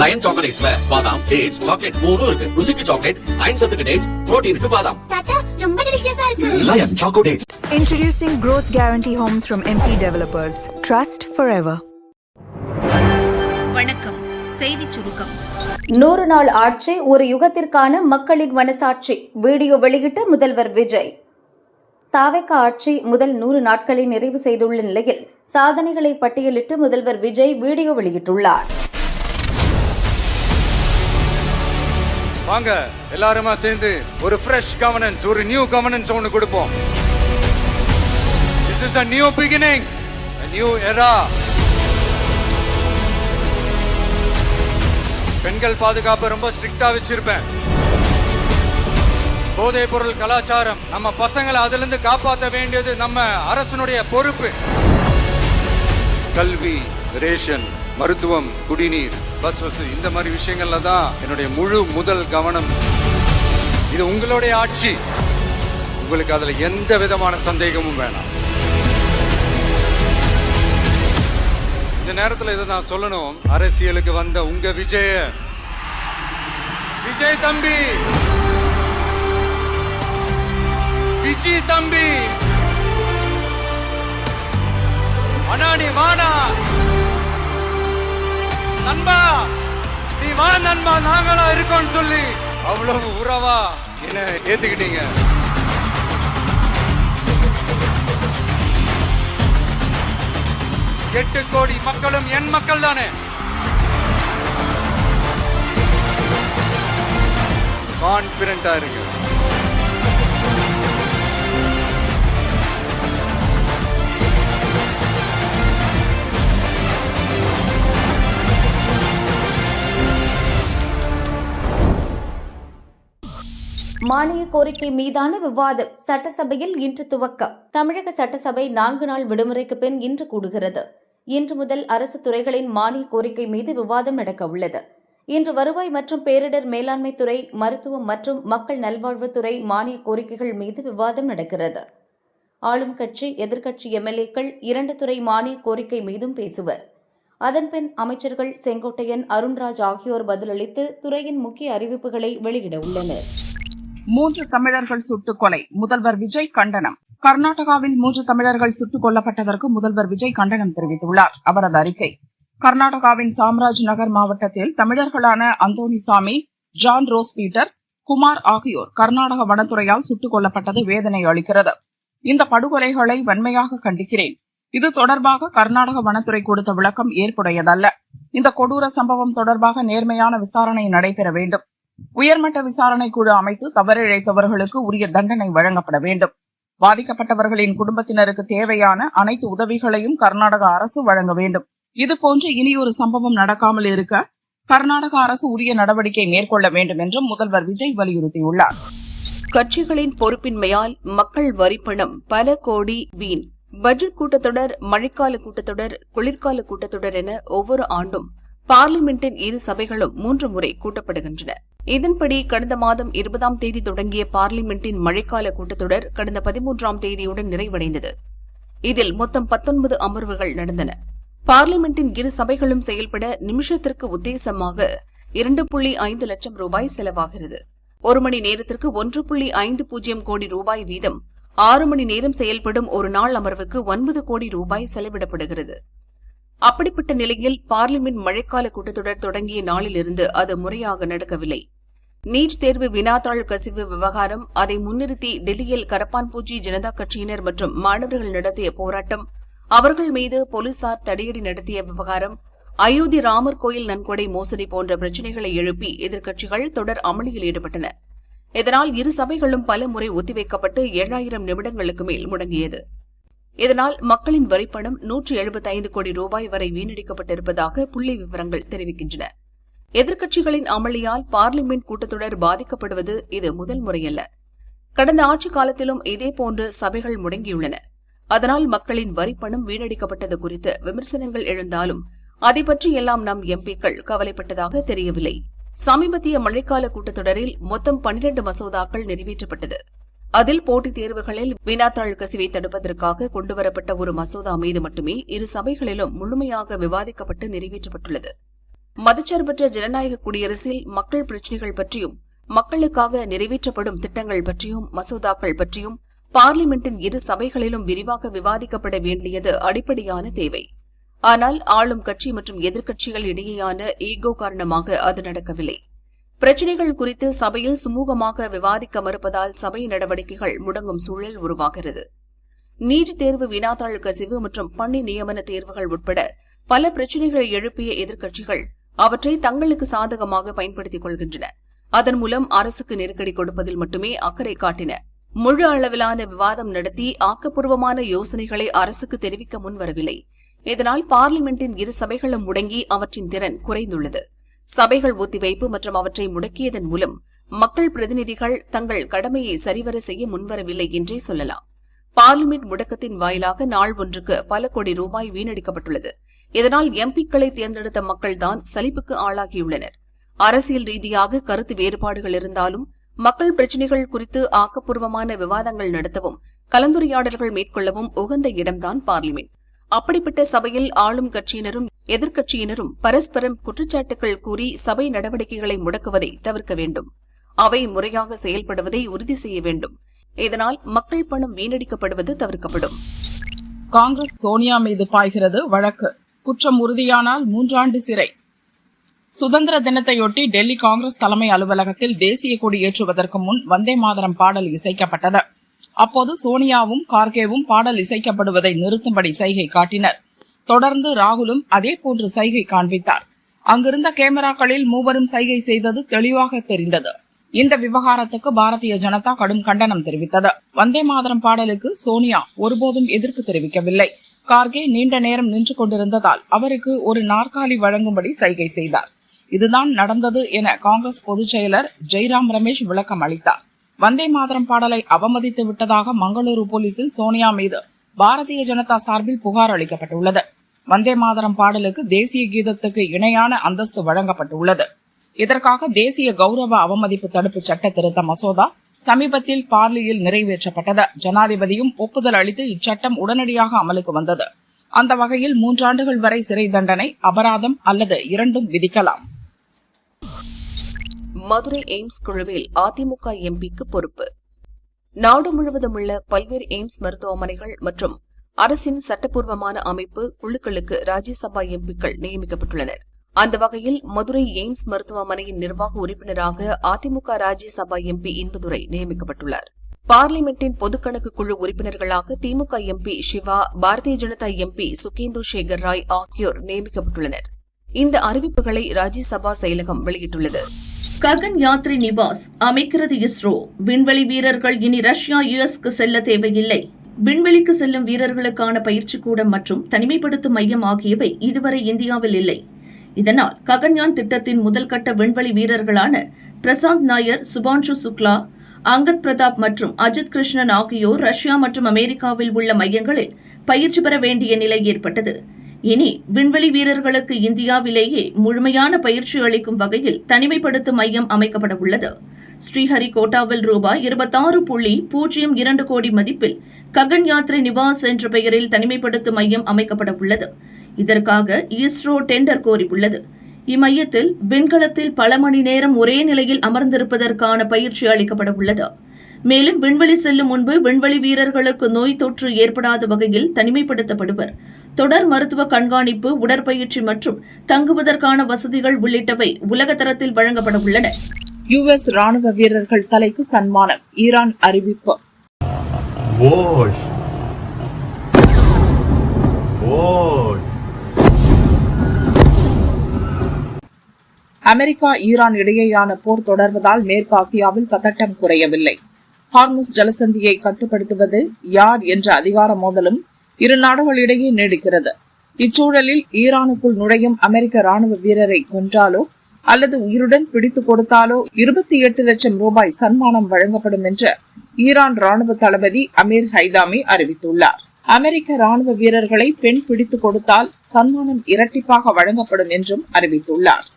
Line சாக்லேட்ஸ்ல பாதாம், dates, chocolate மூணும் இருக்கு. ருசிக்கு சாக்லேட், அயன் சத்துக்கு டேட்ஸ், புரோட்டீனுக்கு பாதாம். தாத்தா ரொம்ப டெலிஷியஸா இருக்கு. Lion choco dates. Introducing Growth Guarantee Homes from MP Developers. Trust forever. வணக்கம். செய்திச் சுருக்கம். 100 நாள் ஆட்சி ஒரு யுகத்திற்கான மக்களின் மனசாட்சி. வீடியோ வெளியிட்ட முதல்வர் விஜய். தாவேக ஆட்சி முதல் 100 நாட்களை நிறைவு செய்துள்ள நிலையில் சாதனைகளை பட்டியலிட்டு முதல்வர் விஜய் வீடியோ வெளியிட்டுள்ளார். வாங்க எல்லாருமா சேர்ந்து ஒரு ஃப்ரெஷ் கவர்னன்ஸ், ஒரு நியூ கவர்னன்ஸ் ஒன்னு கொடுப்போம். This is a new beginning, a new era. பெண்கள் பாதுகாப்பு ரொம்ப ஸ்ட்ரிக்ட்டா வச்சிருப்பேன். போதைப் பொருள் கலாச்சாரம், நம்ம பசங்களை அதிலிருந்து காப்பாற்ற வேண்டியது நம்ம அரசனுடைய பொறுப்பு. கல்வி, ரேஷன், மருத்துவம், குடிநீர், பஸ் வசதி, இந்த மாதிரி விஷயங்கள்ல தான் என்னுடைய முழு முதல் கவனம். இது உங்களுடைய ஆட்சி, உங்களுக்கு அதுல எந்த விதமான சந்தேகமும் வேணாம். இந்த நேரத்தில் இதை நான் சொல்லணும். அரசியலுக்கு வந்த உங்க விஜய் தம்பி, விஜய் தம்பி, அண்ணா நீ வாடா நண்பா, நீ வா நண்பா, நாங்களா இருக்கோம்னு சொல்லி அவ்வளவு உறவா என்ன ஏத்துக்கிட்டீங்க. 8 கோடி மக்களும் என் மக்கள் தானே. கான்பிடண்டா இருக்கு. மானிய கோரிக்கை மீதான விவாதம் சட்டசபையில் இன்று துவக்கம். தமிழக சட்டசபை 4 நாள் விடுமுறைக்கு பின் இன்று கூடுகிறது. இன்று முதல் அரசு துறைகளின் மானிய கோரிக்கை மீது விவாதம் நடக்க உள்ளது. இன்று வருவாய் மற்றும் பேரிடர் மேலாண்மை துறை, மருத்துவம் மற்றும் மக்கள் நல்வாழ்வுத்துறை மானிய கோரிக்கைகள் மீது விவாதம் நடக்கிறது. ஆளும் கட்சி, எதிர்க்கட்சி எம்எல்ஏக்கள் 2 துறை மானிய கோரிக்கை மீதும் பேசுவர். அதன்பின் அமைச்சர்கள் செங்கோட்டையன், அருண்ராஜ் ஆகியோர் பதிலளித்து துறையின் முக்கிய அறிவிப்புகளை வெளியிட உள்ளனர். 3 தமிழர்கள் சுட்டுக் கொலை, முதல்வர் விஜய் கண்டனம். கர்நாடகாவில் 3 தமிழர்கள் சுட்டுக் கொல்லப்பட்டதற்கு முதல்வர் விஜய் கண்டனம் தெரிவித்துள்ளார். அவரது அறிக்கை: கர்நாடகாவின் சாம்ராஜ் நகர் மாவட்டத்தில் தமிழர்களான Anthonysamy, John Rose Peter, Kumar ஆகியோர் கர்நாடக வனத்துறையால் சுட்டுக் கொல்லப்பட்டது வேதனை அளிக்கிறது. இந்த படுகொலைகளை வன்மையாக கண்டிக்கிறேன். இது தொடர்பாக கர்நாடக வனத்துறை கொடுத்த விளக்கம் ஏற்புடையதல்ல. இந்த கொடூர சம்பவம் தொடர்பாக நேர்மையான விசாரணை நடைபெற வேண்டும். உயர்மட்ட விசாரணை குழு அமைத்து தவறிழைத்தவர்களுக்கு உரிய தண்டனை வழங்கப்பட வேண்டும். பாதிக்கப்பட்டவர்களின் குடும்பத்தினருக்கு தேவையான அனைத்து உதவிகளையும் கர்நாடக அரசு வழங்க வேண்டும். இதுபோன்று இனியொரு சம்பவம் நடக்காமல் இருக்க கர்நாடக அரசு உரிய நடவடிக்கை மேற்கொள்ள வேண்டும் என்றும் முதல்வர் விஜய் வலியுறுத்தியுள்ளார். கட்சிகளின் பொறுப்பின்மையால் மக்கள் வரிப்பணம் பல கோடி வீண். பட்ஜெட் கூட்டத்தொடர், மழைக்கால கூட்டத்தொடர், குளிர்கால கூட்டத்தொடர் என ஒவ்வொரு ஆண்டும் பார்லிமெண்டின் 2 சபைகளும் 3 முறை கூட்டப்படுகின்றன. இதன்படி கடந்த மாதம் 20ஆம் தேதி தொடங்கிய பார்லிமெண்டின் மழைக்கால கூட்டத்தொடர் கடந்த 13ஆம் தேதியுடன் நிறைவடைந்தது. இதில் மொத்தம் 19 அமர்வுகள் நடந்தன. பார்லிமெண்டின் 2 சபைகளும் செயல்பட நிமிஷத்திற்கு உத்தேசமாக 2.5 லட்சம் ரூபாய் செலவாகிறது. 1 மணி நேரத்திற்கு 1.50 கோடி ரூபாய் வீதம் 6 மணி நேரம் செயல்படும் ஒரு நாள் அமர்வுக்கு 9 கோடி ரூபாய் செலவிடப்படுகிறது. அப்படிப்பட்ட நிலையில் பார்லிமெண்ட் மழைக்கால கூட்டத்தொடர் தொடங்கிய நாளிலிருந்து அது முறையாக நடக்கவில்லை. நீட் தேர்வு வினாத்தாள் கசிவு விவகாரம், அதை முன்னிறுத்தி டெல்லியில் கரப்பான்பூச்சி ஜனதா கட்சியினர் மற்றும் மாணவர்கள் நடத்திய போராட்டம், அவர்கள் மீது போலீசார் தடியடி நடத்திய விவகாரம், அயோத்தி ராமர் கோயில் நன்கொடை மோசடி போன்ற பிரச்சினைகளை எழுப்பி எதிர்க்கட்சிகள் தொடர் அமளியில் ஈடுபட்டன. இதனால் 2 சபைகளும் பல முறை ஒத்திவைக்கப்பட்டு 7000 நிமிடங்களுக்கு மேல் முடங்கியது. இதனால் மக்களின் வரிப்பணம் 175 கோடி ரூபாய் வரை வீணடிக்கப்பட்டிருப்பதாக புள்ளி விவரங்கள் தெரிவிக்கின்றன. எதிர்க்கட்சிகளின் அமளியால் பார்லிமெண்ட் கூட்டத்தொடர் பாதிக்கப்படுவது இது முதல் முறையல்ல. கடந்த ஆட்சிக் காலத்திலும் இதேபோன்று சபைகள் முடங்கியுள்ளன. அதனால் மக்களின் வரிப்பணம் வீணடிக்கப்பட்டது குறித்து விமர்சனங்கள் எழுந்தாலும் அதை பற்றி எல்லாம் நம் எம்பிக்கள் கவலைப்பட்டதாக தெரியவில்லை. சமீபத்திய மழைக்கால கூட்டத்தொடரில் மொத்தம் 12 மசோதாக்கள் நிறைவேற்றப்பட்டது. அதில் போட்டித் தேர்வுகளில் வினாத்தாள் கசிவை தடுப்பதற்காக கொண்டுவரப்பட்ட ஒரு மசோதா மீது மட்டுமே 2 சபைகளிலும் முழுமையாக விவாதிக்கப்பட்டு நிறைவேற்றப்பட்டுள்ளது. மதச்சார்பற்ற ஜனநாயக குடியரசில் மக்கள் பிரச்சினைகள் பற்றியும் மக்களுக்காக நிறைவேற்றப்படும் திட்டங்கள் பற்றியும் மசோதாக்கள் பற்றியும் பார்லிமெண்டின் இரு சபைகளிலும் விரிவாக விவாதிக்கப்பட வேண்டியது அடிப்படையான தேவை. ஆனால் ஆளும் கட்சி மற்றும் எதிர்க்கட்சிகள் இடையேயான ஈகோ காரணமாக அது நடக்கவில்லை. பிரச்சினைகள் குறித்து சபையில் சுமூகமாக விவாதிக்க மறுப்பதால் சபை நடவடிக்கைகள் முடங்கும் சூழல் உருவாகிறது. நீட் தேர்வு வினாத்தாள் கசிவு மற்றும் பணி நியமன தேர்வுகள் உட்பட பல பிரச்சினைகளை எழுப்பிய எதிர்க்கட்சிகள் அவற்றை தங்களுக்கு சாதகமாக பயன்படுத்திக் கொள்கின்றன. அதன் மூலம் அரசுக்கு நெருக்கடி கொடுப்பதில் மட்டுமே அக்கறை காட்டின. முழு அளவிலான விவாதம் நடத்தி ஆக்கப்பூர்வமான யோசனைகளை அரசுக்கு தெரிவிக்க முன்வரவில்லை. இதனால் பார்லிமெண்டின் இரு சபைகளும் முடங்கி அவற்றின் திறன் குறைந்துள்ளது. சபைகள் ஒத்திவைப்பு மற்றும் அவற்றை முடக்கியதன் மூலம் மக்கள் பிரதிநிதிகள் தங்கள் கடமையை சரிவர செய்ய முன்வரவில்லை என்றே சொல்லலாம். பார்லிமெண்ட் முடக்கத்தின் வாயிலாக நாள் ஒன்றுக்கு பல கோடி ரூபாய் வீணடிக்கப்பட்டுள்ளது. இதனால் எம்பிக்களை தேர்ந்தெடுத்த மக்கள்தான் சலிப்புக்கு ஆளாகியுள்ளனர். அரசியல் ரீதியாக கருத்து வேறுபாடுகள் இருந்தாலும் மக்கள் பிரச்சினைகள் குறித்து ஆக்கப்பூர்வமான விவாதங்கள் நடத்தவும் கலந்துரையாடல்கள் மேற்கொள்ளவும் உகந்த இடம்தான் பார்லிமெண்ட். அப்படிப்பட்ட சபையில் ஆளும் கட்சியினரும் எதிர்க்கட்சியினரும் பரஸ்பரம் குற்றச்சாட்டுகள் கூறி சபை நடவடிக்கைகளை முடக்குவதை தவிர்க்க வேண்டும். அவை முறையாக செயல்படுவதை உறுதி செய்ய வேண்டும். இதனால் மக்கள் பணம் வீணடிக்கப்படுவது தவிர்க்கப்படும். காங்கிரஸ் சோனியா மீது பாய்கிறது வழக்கு. குற்றம் உறுதியானால் 3 ஆண்டு சிறை. சுதந்திர தினத்தையொட்டி டெல்லி காங்கிரஸ் தலைமை அலுவலகத்தில் தேசிய கொடி ஏற்றுவதற்கு முன் வந்தே மாதரம் பாடல் இசைக்கப்பட்டது. அப்போது சோனியாவும் கார்கேவும் பாடல் இசைக்கப்படுவதை நிறுத்தும்படி சைகை காட்டினர். தொடர்ந்து ராகுலும் அதேபோன்று சைகை காண்பித்தார். அங்கிருந்த கேமராக்களில் மூவரும் சைகை செய்தது தெளிவாக தெரிந்தது. இந்த விவகாரத்துக்கு பாரதிய ஜனதா கடும் கண்டனம் தெரிவித்தது. வந்தே மாதரம் பாடலுக்கு சோனியா ஒருபோதும் எதிர்ப்பு தெரிவிக்கவில்லை. கார்கே நீண்ட நேரம் நின்று கொண்டிருந்ததால் அவருக்கு ஒரு நாற்காலி வழங்கும்படி சைகை செய்தார். இதுதான் நடந்தது என காங்கிரஸ் பொதுச் செயலர் ஜெய்ராம் ரமேஷ் விளக்கம் அளித்தார். வந்தே மாதரம் பாடலை அவமதித்து விட்டதாக மங்களூரு போலீசில் சோனியா மீது பாரதிய ஜனதா சார்பில் புகார் அளிக்கப்பட்டுள்ளது. வந்தே மாதரம் பாடலுக்கு தேசிய கீதத்துக்கு இணையான அந்தஸ்து வழங்கப்பட்டுள்ளது. இதற்காக தேசிய கௌரவ அவமதிப்பு தடுப்பு சட்ட திருத்த மசோதா சமீபத்தில் பார்லியில் நிறைவேற்றப்பட்டது. ஜனாதிபதியும் ஒப்புதல் அளித்து இச்சட்டம் உடனடியாக அமலுக்கு வந்தது. அந்த வகையில் 3 ஆண்டுகள் வரை சிறை தண்டனை, அபராதம் அல்லது இரண்டும் விதிக்கலாம். மதுரை எய்ம்ஸ் குழுவில் அதிமுக எம்பிக்கு பொறுப்பு. நாடு முழுவதும் உள்ள பல்வேறு எய்ம்ஸ் மருத்துவமனைகள் மற்றும் அரசின் சட்டப்பூர்வமான அமைப்பு குழுக்களுக்கு ராஜ்யசபா எம்பிக்கள் நியமிக்கப்பட்டுள்ளனர். அந்த வகையில் மதுரை எய்ம்ஸ் மருத்துவமனையின் நிர்வாக உறுப்பினராக அதிமுக ராஜ்யசபா எம்பி இன்பதுரை நியமிக்கப்பட்டுள்ளார். பார்லிமெண்டின் பொதுக்கணக்கு குழு உறுப்பினர்களாக திமுக எம்பி சிவா, பாரதிய ஜனதா எம்பி சுகேந்து சேகர் ராய் ஆகியோர் நியமிக்கப்பட்டுள்ளனர். இந்த அறிவிப்புகளை ராஜ்யசபா செயலகம் வெளியிட்டுள்ளது. ககன் யாத்ரி நிவாஸ் அமைக்கிறது இஸ்ரோ. விண்வெளி வீரர்கள் இனி ரஷ்யா, யுஎஸ்க்கு செல்ல தேவையில்லை. விண்வெளிக்கு செல்லும் வீரர்களுக்கான பயிற்சி கூடம் மற்றும் தனிமைப்படுத்தும் மையம் ஆகியவை இதுவரை இந்தியாவில் இல்லை. இதனால் ககன்யான் திட்டத்தின் முதல் கட்ட விண்வெளி வீரர்களான பிரசாந்த் நாயர், சுபான்ஷு சுக்லா, அங்கத் பிரதாப் மற்றும் அஜித் கிருஷ்ணன் ஆகியோர் ரஷ்யா மற்றும் அமெரிக்காவில் உள்ள மையங்களில் பயிற்சி பெற வேண்டிய நிலை ஏற்பட்டது. இனி விண்வெளி வீரர்களுக்கு இந்தியாவிலேயே முழுமையான பயிற்சி அளிக்கும் வகையில் தனிமைப்படுத்தும் மையம் அமைக்கப்பட உள்ளது. ஸ்ரீஹரிகோட்டாவில் ரூபாய் 26.02 கோடி மதிப்பில் ககன் யாத்ரி நிவாஸ் என்ற பெயரில் தனிமைப்படுத்தும் மையம் அமைக்கப்பட உள்ளது. இதற்காக இஸ்ரோ டெண்டர் கோரியுள்ளது. இம்மையத்தில் விண்கலத்தில் பல மணி நேரம் ஒரே நிலையில் அமர்ந்திருப்பதற்கான பயிற்சி அளிக்கப்பட உள்ளது. மேலும் விண்வெளி செல்லும் முன்பு விண்வெளி வீரர்களுக்கு நோய் தொற்று ஏற்படாத வகையில் தனிமைப்படுத்தப்படுவர். தொடர் மருத்துவ கண்காணிப்பு, உடற்பயிற்சி மற்றும் தங்குவதற்கான வசதிகள் உள்ளிட்டவை உலக தரத்தில் வழங்கப்பட உள்ளன. யுஎஸ் ராணுவ வீரர்கள் தலைக்கு சன்மானம். ஈரான் அறிவிப்பு. அமெரிக்கா ஈரான் இடையேயான போர் தொடர்வதால் மேற்காசியாவில் பதட்டம் குறையவில்லை. ஹார்முஸ் ஜலசந்தியை கட்டுப்படுத்துவது யார் என்ற அதிகார மோதலும் இரு நாடுகளிடையே நீடிக்கிறது. இச்சூழலில் ஈரானுக்குள் நுழையும் அமெரிக்க ராணுவ வீரரை கொன்றாலோ அல்லது உயிருடன் பிடித்துக் கொடுத்தாலோ 28 லட்சம் ரூபாய் சன்மானம் வழங்கப்படும் என்று ஈரான் ராணுவ தளபதி அமீர் ஹைதாமி அறிவித்துள்ளார். அமெரிக்க ராணுவ வீரர்களை பெண் பிடித்துக் கொடுத்தால் சன்மானம் இரட்டிப்பாக வழங்கப்படும் என்றும் அறிவித்துள்ளார்.